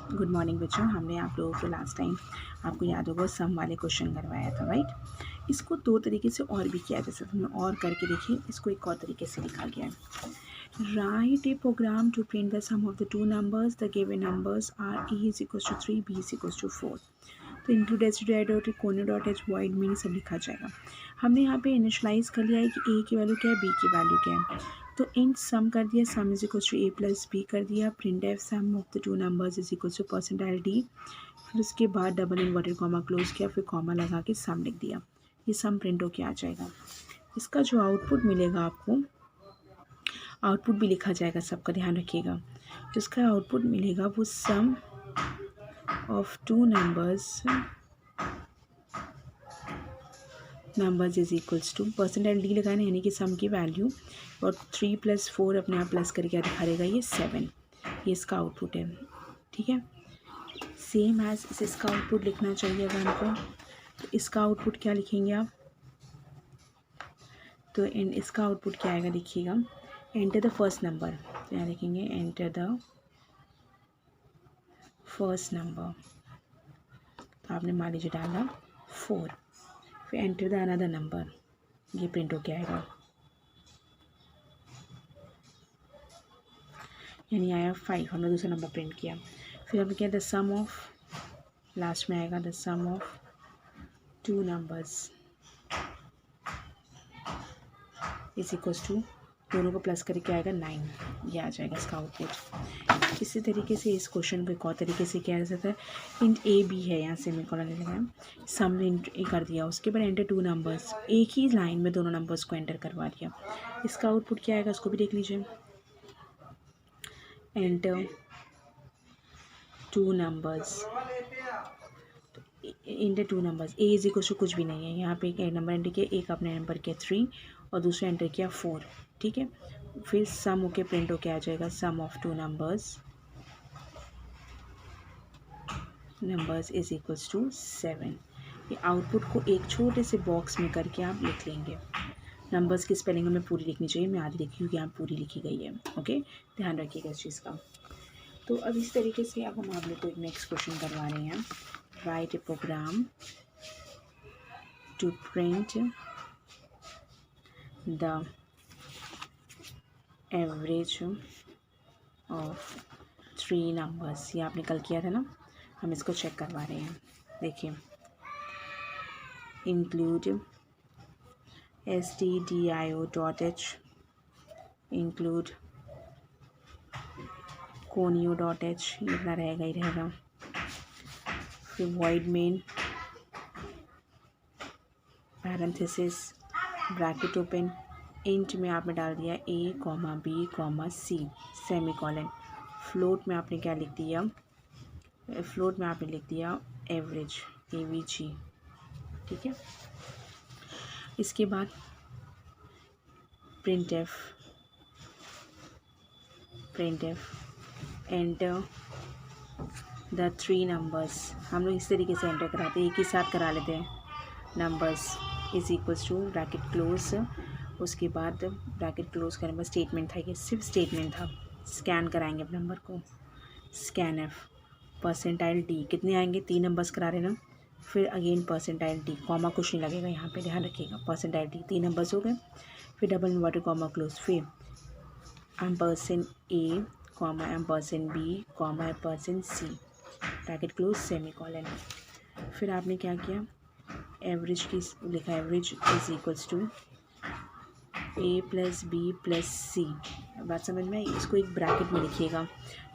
Good morning बच्चों। हमने आप लोगों को लास्ट टाइम आपको याद होगा सम वाले क्वेश्चन करवाया था, राइट। इसको दो तरीके से और भी किया जा सकता है, हमने और करके देखिए। इसको एक और तरीके से लिखा गया है। Write a program to print the sum of the two numbers, the given numbers are a is equals to 3, b is equals to 4। तो include h dot conio dot h void में सब लिखा जाएगा। हमने यहाँ पे इनिशलाइज कर लिया है कि ए की वैल्यू क्या है, बी की वैल्यू क्या है। तो इन सम कर दिया, sum is equals to a plus b कर दिया, print f sum of the two numbers is equals to percentile d. फिर उसके बाद डबल इन्वर्टेड कॉमा क्लोज किया, फिर कॉमा लगा के सम लिख दिया। ये सम प्रिंट होके आ जाएगा। इसका जो आउटपुट मिलेगा आपको, आउटपुट भी लिखा जाएगा, सबका ध्यान रखिएगा। जिसका आउटपुट मिलेगा वो sum of two numbers is equals to percentile d लगाना, यानी कि सम की वैल्यू, और 3 + 4 अपने आप प्लस करके क्या दिखा देगा, ये 7। ये इसका आउटपुट है, ठीक है। सेम एज इसका आउटपुट लिखना चाहिए अगर हमको, तो इसका आउटपुट क्या लिखेंगे आप, तो इसका आउटपुट क्या आएगा देखिएगा। एंटर द फर्स्ट नंबर, तो यहाँ लिखेंगे एंटर द फर्स्ट नंबर, तो आपने मान लीजिए डाला 4। फिर एंटर द अनदर नंबर, ये प्रिंट होके आएगा, यानी आया 5। हमने दूसरा नंबर प्रिंट किया। फिर हमने किया द सम ऑफ, लास्ट में आएगा the sum of two numbers is equals to, दोनों को प्लस करके आएगा 9। ये आ जाएगा इसका आउटपुट। इसी तरीके से इस क्वेश्चन को एक और तरीके से किया जा सकता है। इंट ए बी है, यहाँ से सेमीकोलन लगाया, सम इंट ए कर दिया, उसके बाद एंटर टू नंबर्स, एक ही लाइन में दोनों नंबर्स को एंटर करवा दिया। इसका आउटपुट क्या आएगा उसको भी देख लीजिए। Enter two numbers, enter two numbers, a is equal to कुछ भी नहीं है, यहाँ पे एक नंबर एंटर किया, एक आपने नंबर किया 3 और दूसरा एंटर किया 4, ठीक है। फिर सम होके प्रिंट होके आ जाएगा sum of two numbers is equals to 7। ये आउटपुट को एक छोटे से बॉक्स में करके आप लिख लेंगे। नंबर्स की स्पेलिंग हमें पूरी लिखनी चाहिए, मैं आधी लिखी क्योंकि यहाँ पूरी लिखी गई है, ओके। ध्यान रखिएगा इस चीज़ का। तो अब इस तरीके से अब हम आप लोग को एक नेक्स्ट क्वेश्चन करवा रहे हैं। Write a program to print the average of 3 numbers. ये आपने कल किया था ना, हम इसको चेक करवा रहे हैं। देखिए, इंक्लूड stdio.h, इंक्लूड conio.h, इतना रहेगा ही रहेगा। फिर void main, parenthesis, bracket open, int में आपने डाल दिया a, b, c, semicolon. Float में आपने क्या लिख दिया, फ्लोट में आपने लिख दिया एवरेज, avg, ठीक है। इसके बाद print f enter the 3 numbers. हम लोग इस तरीके से एंटर कराते हैं, एक ही साथ करा लेते हैं। Numbers is equals to bracket close, उसके बाद ब्रैकेट क्लोज करने पर स्टेटमेंट था, ये सिर्फ स्टेटमेंट था। स्कैन कराएंगे अब नंबर को, स्कैन एफ, परसेंटाइल डी, कितने आएंगे, 3 नंबर्स करा रहे ना। फिर अगेन परसेंटाइल डी, कॉमा कुछ नहीं लगेगा यहाँ पे, ध्यान रखिएगा। परसेंटाइल डी 3 नंबर्स हो गए। फिर डबल इन्वर्टेड कॉमा क्लोज, फिर ampersand a comma ampersand b comma ampersand c, bracket close, semicolon. फिर आपने क्या किया, एवरेज की लिखा, average is equals to a plus b plus c. बात समझ में आई। इसको एक ब्रैकेट में लिखिएगा,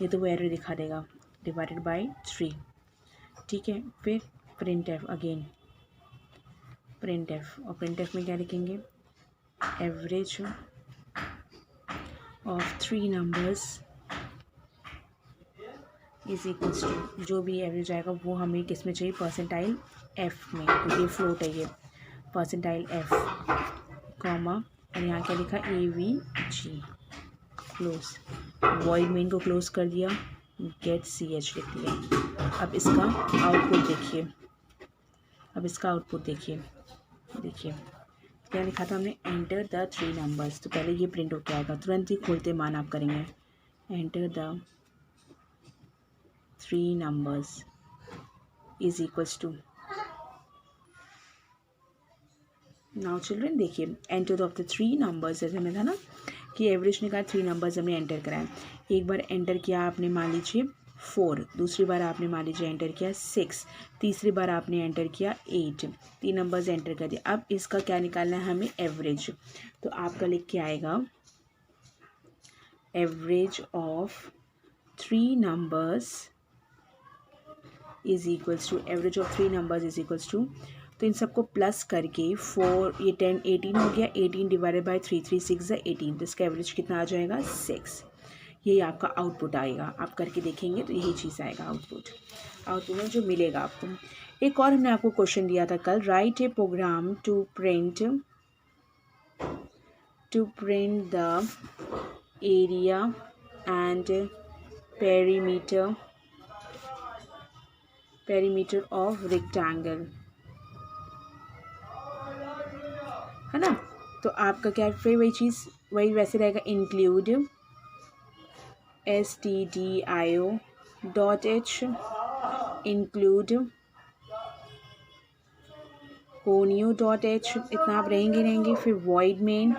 ये तो वो एरर दिखा देगा, डिवाइडेड बाय 3, ठीक है। फिर print f, again print f, और प्रिंट एफ में क्या लिखेंगे, average of 3 numbers is equals to, जो भी एवरेज आएगा वो हमें किस में चाहिए, परसेंटाइल एफ में, क्योंकि ये फ्लोट है, ये परसेंटाइल एफ, कॉमा, और यहाँ क्या लिखा, avg, क्लोज, वॉइड मेन को क्लोज कर दिया, गेट ch लिख दिया। अब इसका आउटपुट देखिए, देखिए क्या लिखा था हमने, एंटर द 3 नंबर्स। तो पहले ये प्रिंट होकर आएगा, तुरंत ही खोलते मान आप करेंगे, enter the 3 numbers is equals to, now children देखिए एंटर ऑफ द 3 नंबर्स, जैसे हमें था ना कि एवरेज निकाल 3 नंबर्स हमने एंटर कराए। एक बार एंटर किया आपने मान लीजिए 4, दूसरी बार आपने मान लीजिए एंटर किया 6, तीसरी बार आपने एंटर किया 8, 3 नंबर्स एंटर कर दिया। अब इसका क्या निकालना है हमें, एवरेज। तो आपका लिख के आएगा average of 3 numbers is equals to, average of 3 numbers is equals to, तो इन सबको प्लस करके 4, ये 10, 18 हो गया, 18 डिवाइडेड बाई 3, 3 6 18, तो इसका एवरेज कितना आ जाएगा 6। यही आपका आउटपुट आएगा, आप करके देखेंगे तो यही चीज़ आएगा आउटपुट में जो मिलेगा आपको। एक और हमने आपको क्वेश्चन दिया था कल, write a program to print the area and perimeter of rectangle, है ना। तो आपका क्या फिर वही चीज़ वही वैसे रहेगा, इंक्लूड stdio.h, इंक्लूड conio.h, इतना आप रहेंगे। फिर void main,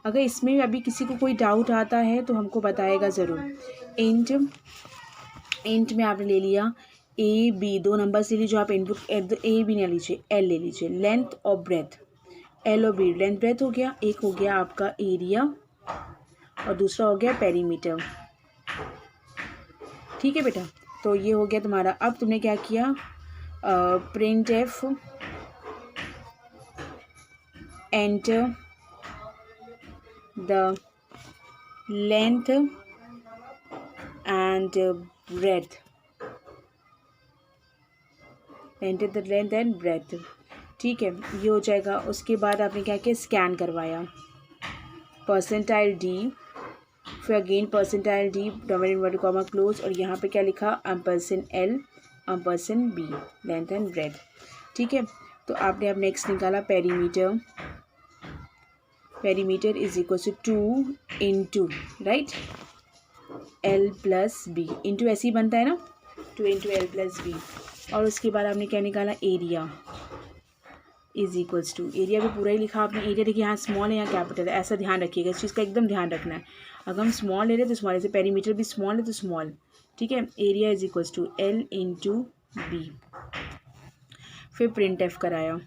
अगर इसमें भी अभी किसी को कोई डाउट आता है तो हमको बताएगा ज़रूर। इंट में आपने ले लिया ए बी, 2 नंबर्स ले लीजिए जो आप इनपुट, ए बी ना लीजिए, एल ले लीजिए, लेंथ और ब्रेथ, एल और बी, लेंथ ब्रेथ हो गया, एक हो गया आपका एरिया और दूसरा हो गया पेरीमीटर। ठीक है बेटा, तो ये हो गया तुम्हारा। अब तुमने क्या किया, print f enter the length and breadth, enter the length and breadth. ठीक है, ये हो जाएगा। उसके बाद आपने क्या किया, स्कैन करवाया, परसेंटाइल डी, फिर again percentile d, double inverted comma close, और यहाँ पे क्या लिखा, ampersand l ampersand b, length and breadth. ठीक है, तो आपने अब नेक्स्ट निकाला perimeter, perimeter is equal to 2 into, right, l plus b, into ऐसे ही बनता है ना, 2 इंटू एल प्लस बी। और उसके बाद आपने क्या निकाला, area is equals to, area भी पूरा ही लिखा आपने। एरिया देखिए यहाँ स्मॉल है यहाँ कैपिटल है, ऐसा ध्यान रखिएगा, इस चीज़ का एकदम ध्यान रखना है। अगर हम स्मॉल ले रहे हैं तो स्मॉल, जैसे पेरीमीटर भी स्मॉल है तो स्मॉल। ठीक है, area is equals to l into b. फिर प्रिंट एफ कराया,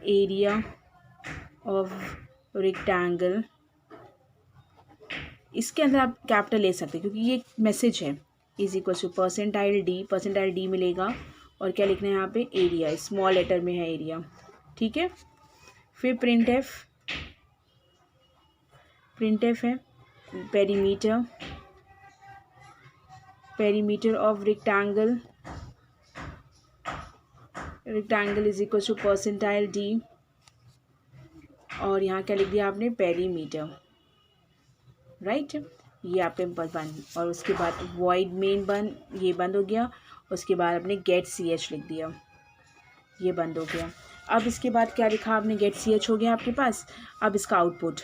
एरिया ऑफ रेक्टेंगल, इसके अंदर आप कैपिटल ले सकते हैं क्योंकि ये मैसेज है, is equal to percentile D मिलेगा, और क्या लिखना है यहाँ पे, एरिया, स्मॉल लेटर में है एरिया। ठीक है, फिर प्रिंट एफ है perimeter of rectangle is equal to percentile D, और यहाँ क्या लिख दिया आपने, पेरीमीटर, राइट, ये आपके बंद। और उसके बाद वॉइड मेन बंद, ये बंद हो गया। उसके बाद आपने गेट सी एच लिख दिया, ये बंद हो गया। अब इसके बाद क्या लिखा आपने, गेट सी एच हो गया आपके पास। अब इसका आउटपुट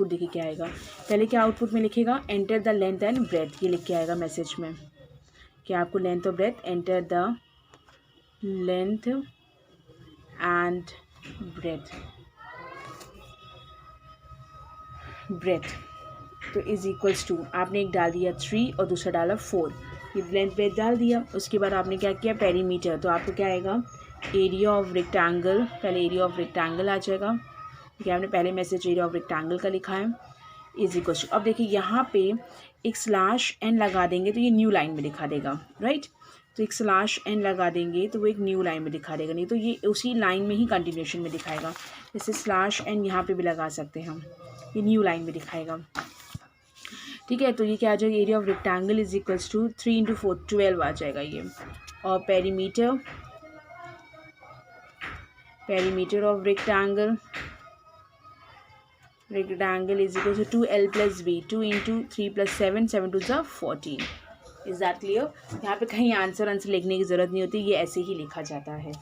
देखिए क्या आएगा, पहले क्या आउटपुट में लिखेगा, enter the length and breadth, ये लिख के आएगा मैसेज में कि आपको लेंथ और breadth, enter the length and breadth, तो इज इक्वल्स टू, आपने एक डाल दिया 3 और दूसरा डाला 4, ये लेंथ ब्रेथ डाल दिया। उसके बाद आपने क्या किया, पेरीमीटर, तो आपको क्या आएगा, एरिया ऑफ रेक्टेंगल, पहले एरिया ऑफ रेक्टेंगल आ जाएगा, क्योंकि आपने पहले मैसेज एरिया ऑफ रेक्टेंगल का लिखा है, इज इक्वल टू। अब देखिए यहाँ पे एक स्लैश एन लगा देंगे तो ये न्यू लाइन में दिखा देगा, राइट, तो एक स्लैश एन लगा देंगे तो वो एक न्यू लाइन में दिखा देगा, नहीं तो ये उसी लाइन में ही कंटिन्यूशन में दिखाएगा। जैसे स्लैश एन यहाँ पे भी लगा सकते हैं हम, ये न्यू लाइन में दिखाएगा। ठीक है, तो ये क्या आ जाएगा, area of rectangle is equals to 3 into 4 12 आ जाएगा ये। और perimeter of rectangle is equal to 2l plus b, 2 into 3 plus 7, 7 two ज़ा 14। Is that clear? यहाँ पे कहीं आंसर लिखने की ज़रूरत नहीं होती, ये ऐसे ही लिखा जाता है।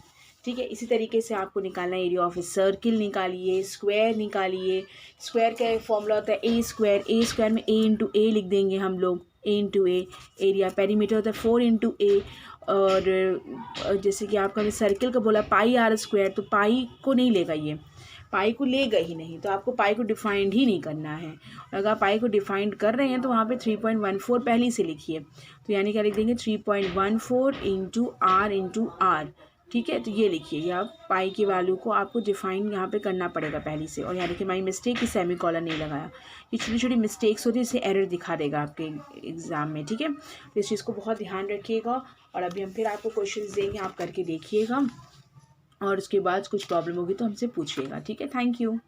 ठीक है। इसी तरीके से आपको निकालना है एरिया ऑफ ए सर्किल, निकालिए, स्क्वायर निकालिए। स्क्वायर का फॉर्मूला होता है ए स्क्वायर, ए स्क्वायर में ए इंटू ए लिख देंगे हम लोग, ए इंटू ए। एरिया पेरीमीटर होता है 4 इंटू ए। और जैसे कि आपका सर्किल का बोला पाई आर स्क्वायर, तो पाई को नहीं लेगा, ये पाई को लेगा ही नहीं, तो आपको पाई को डिफाइंड ही नहीं करना है। और अगर पाई को डिफाइंड कर रहे हैं तो वहाँ पे 3.14 पहले से लिखिए, तो यानी क्या लिख देंगे 3.14 इंटू आर। ठीक है, तो ये लिखिए, या पाई की वैल्यू को आपको डिफाइन यहाँ पे करना पड़ेगा पहले से। और यहाँ देखिए माई मिस्टेक की सेमी कॉलन नहीं लगाया, ये छोटी छोटी मिस्टेक्स होती है, इसे एरर दिखा देगा आपके एग्ज़ाम में। ठीक है, तो इस चीज़ को बहुत ध्यान रखिएगा। और अभी हम फिर आपको क्वेश्चंस देंगे, आप करके देखिएगा, और उसके बाद कुछ प्रॉब्लम होगी तो हमसे पूछिएगा। ठीक है, थैंक यू।